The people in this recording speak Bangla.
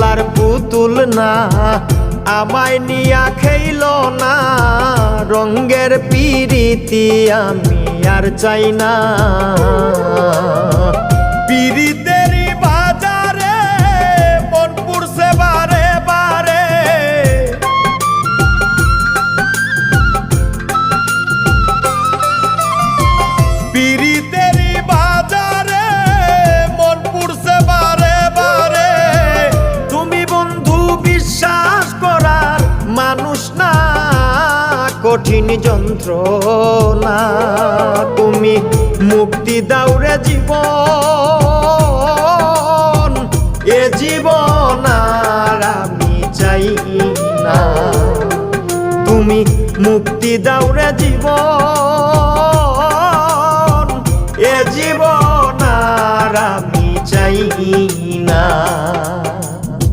লার পুতুল না আমায় নিয়া খেইল না রঙ্গের পিরিতি আমি আর চাই না পিরিতেরই বাজারে মন পুরছে বারে বারে পিরিতেরই বাজারে মন পুরছে বারে বারে তুমি বন্ধু বিশ্বাস করার মানুষ না কঠিন যন্ত্রণা তুমি মুক্তি দাও রে জীবন এ জীবন আর আমি চাই না তুমি মুক্তি দাও রে জীবন এ জীবন আর আমি চাই